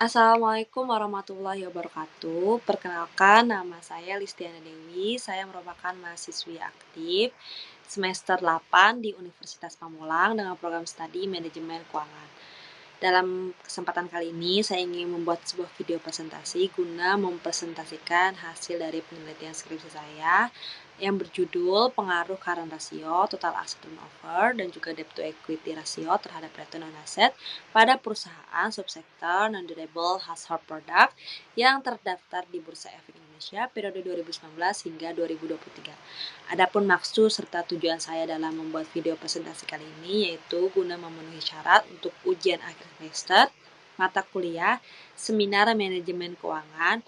Assalamualaikum warahmatullahi wabarakatuh. Perkenalkan, nama saya Listiana Dewi. Saya merupakan mahasiswi aktif semester 8 di Universitas Pamulang dengan program studi Manajemen Keuangan. Dalam kesempatan kali ini, saya ingin membuat sebuah video presentasi guna mempresentasikan hasil dari penelitian skripsi saya yang berjudul Pengaruh Current Ratio, Total Asset Turnover, dan juga Debt to Equity Ratio terhadap Return on Asset pada perusahaan subsektor non-durable household product yang terdaftar di Bursa Efek Indonesia periode 2019 hingga 2023. Adapun maksud serta tujuan saya dalam membuat video presentasi kali ini yaitu guna memenuhi syarat untuk ujian akhir semester mata kuliah Seminar Manajemen Keuangan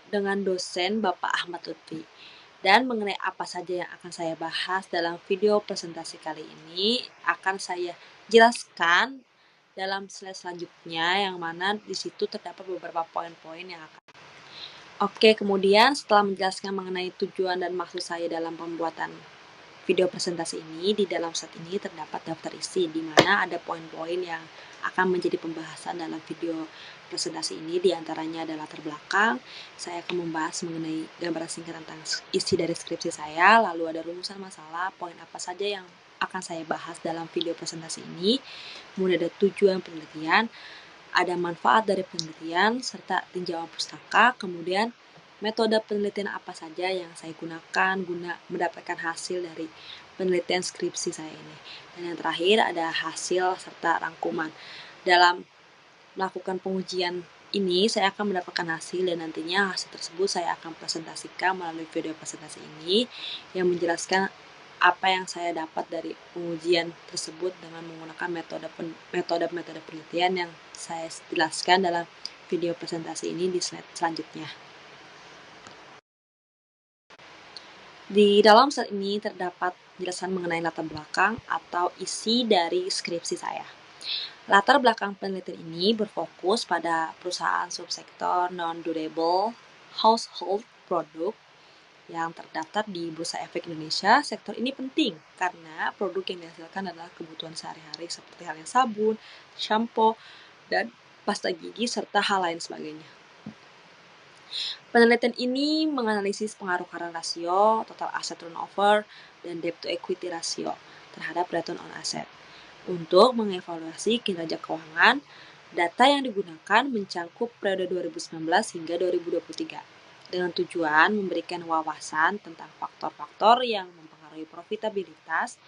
dengan dosen Bapak Ahmad Lutfi. Dan mengenai apa saja yang akan saya bahas dalam video presentasi kali ini akan saya jelaskan dalam slide selanjutnya yang mana di situ terdapat beberapa poin-poin yang akan. Oke, kemudian setelah menjelaskan mengenai tujuan dan maksud saya dalam pembuatan video presentasi ini, di dalam slide ini terdapat daftar isi di mana ada poin-poin yang akan menjadi pembahasan dalam video presentasi ini. Di antaranya adalah latar belakang, saya akan membahas mengenai gambaran singkat tentang isi dari skripsi saya, lalu ada rumusan masalah, poin apa saja yang akan saya bahas dalam video presentasi ini, kemudian ada tujuan penelitian, ada manfaat dari penelitian, serta tinjauan pustaka, kemudian metode penelitian apa saja yang saya gunakan guna mendapatkan hasil dari penelitian skripsi saya ini. Dan yang terakhir ada hasil serta rangkuman. Dalam melakukan pengujian ini, saya akan mendapatkan hasil dan nantinya hasil tersebut saya akan presentasikan melalui video presentasi ini yang menjelaskan apa yang saya dapat dari pengujian tersebut dengan menggunakan metode penelitian yang saya jelaskan dalam video presentasi ini di slide selanjutnya. Di dalam slide ini terdapat penjelasan mengenai latar belakang atau isi dari skripsi saya. Latar belakang penelitian ini berfokus pada perusahaan subsektor non-durable household product yang terdaftar di Bursa Efek Indonesia. Sektor ini penting karena produk yang dihasilkan adalah kebutuhan sehari-hari seperti halnya sabun, shampoo, dan pasta gigi, serta hal lain sebagainya. Penelitian ini menganalisis pengaruh current ratio, total asset turnover, dan debt to equity ratio terhadap return on asset. Untuk mengevaluasi kinerja keuangan, data yang digunakan mencangkup periode 2019 hingga 2023 dengan tujuan memberikan wawasan tentang faktor-faktor yang mempengaruhi profitabilitas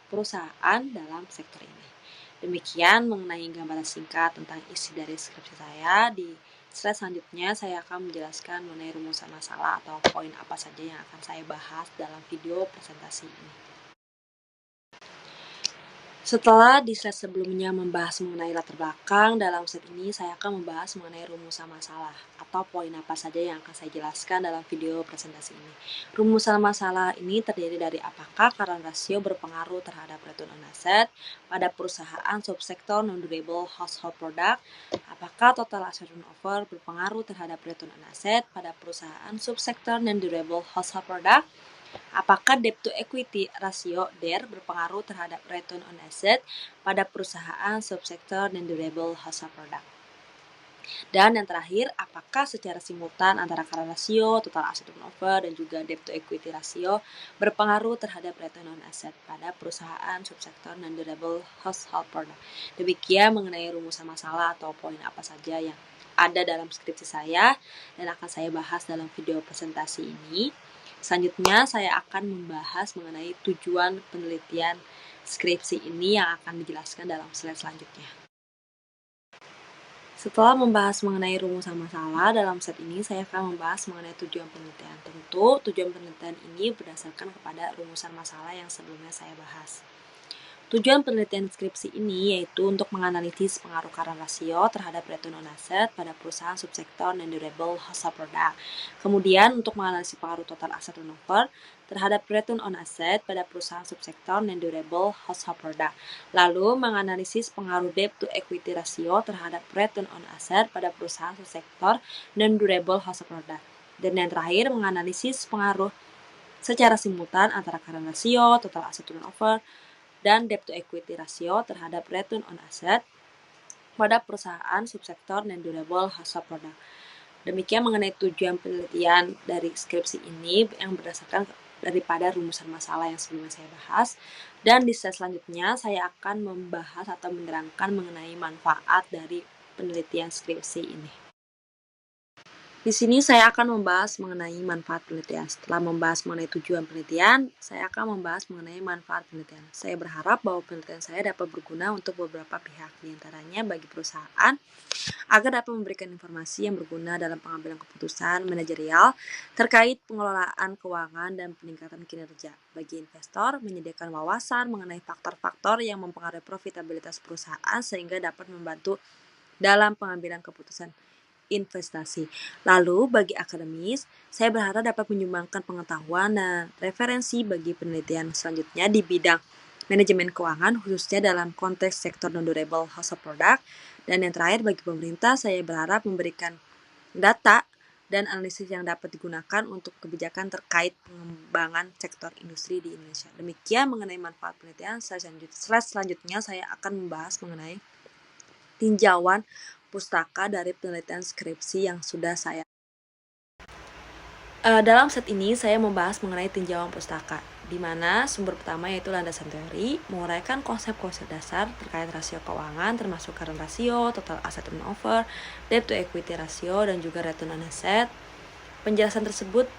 perusahaan dalam sektor ini. Demikian mengenai gambaran singkat tentang isi dari skripsi saya. Di slide selanjutnya saya akan menjelaskan mengenai rumusan masalah atau poin apa saja yang akan saya bahas dalam video presentasi ini. Setelah di slide sebelumnya membahas mengenai latar belakang, dalam slide ini saya akan membahas mengenai rumusan masalah atau poin apa saja yang akan saya jelaskan dalam video presentasi ini. Rumusan masalah ini terdiri dari apakah current ratio berpengaruh terhadap return on asset pada perusahaan subsektor non-durable household product, apakah total asset turnover berpengaruh terhadap return on asset pada perusahaan subsektor non-durable household product, apakah debt to equity ratio DER berpengaruh terhadap return on asset pada perusahaan subsektor non-durable household product. Dan yang terakhir, apakah secara simultan antara current ratio, total asset turnover, dan juga debt to equity ratio berpengaruh terhadap return on asset pada perusahaan subsektor non-durable household product. Demikian mengenai rumusan masalah atau poin apa saja yang ada dalam skripsi saya dan akan saya bahas dalam video presentasi ini. Selanjutnya saya akan membahas mengenai tujuan penelitian skripsi ini yang akan dijelaskan dalam slide selanjutnya. Setelah membahas mengenai rumusan masalah, dalam set ini saya akan membahas mengenai tujuan penelitian. Tentu, tujuan penelitian ini berdasarkan kepada rumusan masalah yang sebelumnya saya bahas. Tujuan penelitian skripsi ini yaitu untuk menganalisis pengaruh current ratio terhadap return on asset pada perusahaan subsektor non-durable household product. Kemudian untuk menganalisis pengaruh total asset turnover terhadap return on asset pada perusahaan subsektor non-durable household product. Lalu menganalisis pengaruh debt to equity ratio terhadap return on asset pada perusahaan subsektor non-durable household product. Dan yang terakhir menganalisis pengaruh secara simultan antara current ratio, total asset turnover, dan debt to equity ratio terhadap return on asset pada perusahaan subsektor non-durable household product. Demikian mengenai tujuan penelitian dari skripsi ini yang berdasarkan daripada rumusan masalah yang sebelumnya saya bahas. Dan di slide selanjutnya saya akan membahas atau menerangkan mengenai manfaat dari penelitian skripsi ini. Di sini saya akan membahas mengenai manfaat penelitian. Setelah membahas mengenai tujuan penelitian, saya akan membahas mengenai manfaat penelitian. Saya berharap bahwa penelitian saya dapat berguna untuk beberapa pihak, diantaranya bagi perusahaan, agar dapat memberikan informasi yang berguna dalam pengambilan keputusan manajerial terkait pengelolaan keuangan dan peningkatan kinerja. Bagi investor, menyediakan wawasan mengenai faktor-faktor yang mempengaruhi profitabilitas perusahaan sehingga dapat membantu dalam pengambilan keputusan investasi. Lalu, bagi akademis, saya berharap dapat menyumbangkan pengetahuan dan referensi bagi penelitian selanjutnya di bidang manajemen keuangan, khususnya dalam konteks sektor non-durable household product. Dan yang terakhir, bagi pemerintah, saya berharap memberikan data dan analisis yang dapat digunakan untuk kebijakan terkait pengembangan sektor industri di Indonesia. Demikian mengenai manfaat penelitian. Slide selanjutnya saya akan membahas mengenai tinjauan pustaka dari penelitian skripsi yang sudah saya. Dalam set ini saya membahas mengenai tinjauan pustaka, di mana sumber pertama yaitu landasan teori, menguraikan konsep-konsep dasar terkait rasio keuangan termasuk current ratio, total asset turnover, debt to equity ratio, dan juga return on asset. Penjelasan tersebut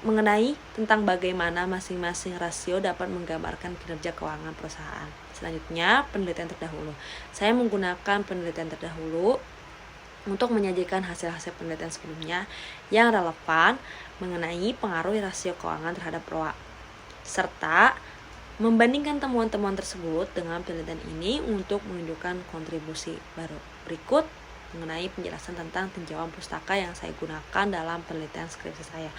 mengenai tentang bagaimana masing-masing rasio dapat menggambarkan kinerja keuangan perusahaan. Selanjutnya, penelitian terdahulu. Saya menggunakan penelitian terdahulu untuk menyajikan hasil-hasil penelitian sebelumnya yang relevan mengenai pengaruh rasio keuangan terhadap ROA, serta membandingkan temuan-temuan tersebut dengan penelitian ini untuk menunjukkan kontribusi baru. Berikut mengenai penjelasan tentang tinjauan pustaka yang saya gunakan dalam penelitian skripsi saya.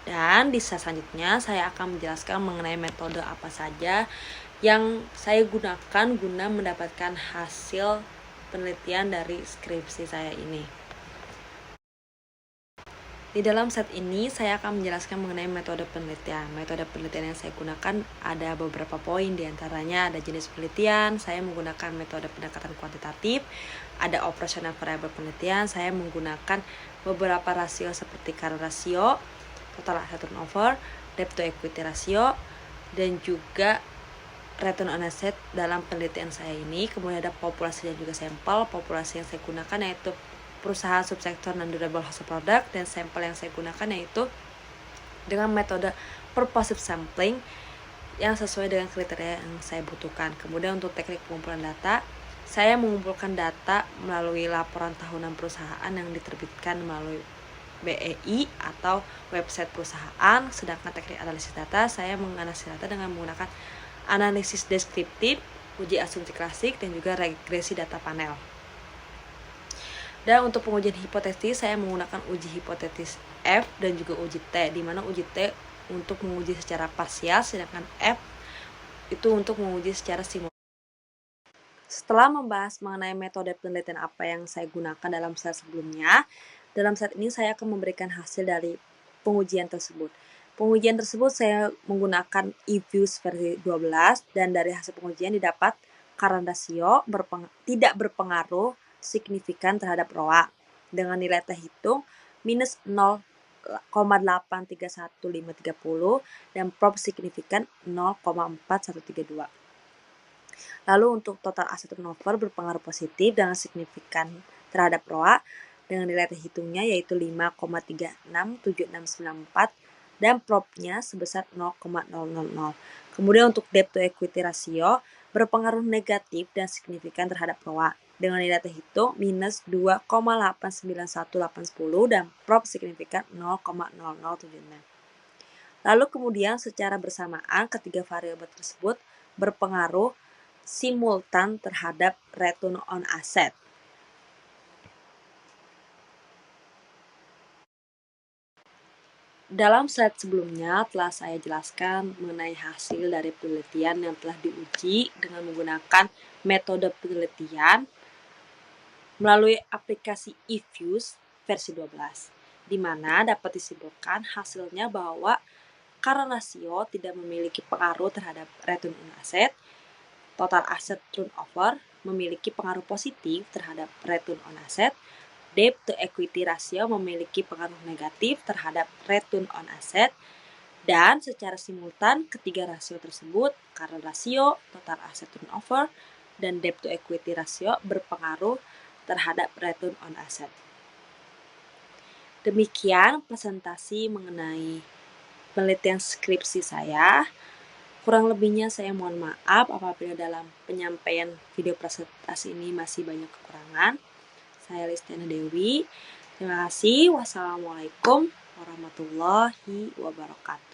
Dan di slide selanjutnya saya akan menjelaskan mengenai metode apa saja yang saya gunakan guna mendapatkan hasil penelitian dari skripsi saya ini. Di dalam set ini saya akan menjelaskan mengenai metode penelitian. Metode penelitian yang saya gunakan ada beberapa poin, diantaranya ada jenis penelitian, saya menggunakan metode pendekatan kuantitatif, ada operational variable penelitian, saya menggunakan beberapa rasio seperti current ratio, total asset turnover, debt to equity ratio, dan juga return on asset dalam penelitian saya ini. Kemudian ada populasi dan juga sampel. Populasi yang saya gunakan yaitu perusahaan subsektor non-durable household product, dan sampel yang saya gunakan yaitu dengan metode purposive sampling yang sesuai dengan kriteria yang saya butuhkan. Kemudian untuk teknik pengumpulan data, saya mengumpulkan data melalui laporan tahunan perusahaan yang diterbitkan melalui BEI atau website perusahaan. Sedangkan teknik analisis data, saya menganalisis data dengan menggunakan analisis deskriptif, uji asumsi klasik, dan juga regresi data panel. Dan untuk pengujian hipotesis, saya menggunakan uji hipotesis F dan juga uji T, di mana uji T untuk menguji secara parsial, sedangkan F itu untuk menguji secara simultan. Setelah membahas mengenai metode penelitian apa yang saya gunakan dalam slide sebelumnya, dalam slide ini saya akan memberikan hasil dari pengujian tersebut. Pengujian tersebut saya menggunakan eViews versi 12, dan dari hasil pengujian didapat current ratio tidak berpengaruh signifikan terhadap ROA dengan nilai terhitung minus 0,831530 dan prop signifikan 0,4132. Lalu untuk total asset turnover berpengaruh positif dengan signifikan terhadap ROA dengan nilai terhitungnya yaitu 5,367694 dan prop-nya sebesar 0,000. Kemudian untuk debt to equity ratio berpengaruh negatif dan signifikan terhadap ROA dengan nilai terhitung minus 2,891810 dan prop signifikan 0,0076. Lalu kemudian secara bersamaan ketiga variabel tersebut berpengaruh simultan terhadap return on asset. Dalam slide sebelumnya telah saya jelaskan mengenai hasil dari penelitian yang telah diuji dengan menggunakan metode penelitian melalui aplikasi eViews versi 12, di mana dapat disimpulkan hasilnya bahwa current ratio tidak memiliki pengaruh terhadap return on asset, total asset turnover, memiliki pengaruh positif terhadap return on asset, debt to equity ratio memiliki pengaruh negatif terhadap return on asset, dan secara simultan ketiga rasio tersebut, current ratio, total asset turnover, dan debt to equity ratio berpengaruh terhadap return on asset. Demikian presentasi mengenai penelitian skripsi saya. Kurang lebihnya saya mohon maaf apabila dalam penyampaian video presentasi ini masih banyak kekurangan. Saya Listiana Dewi. Terima kasih. Wassalamualaikum warahmatullahi wabarakatuh.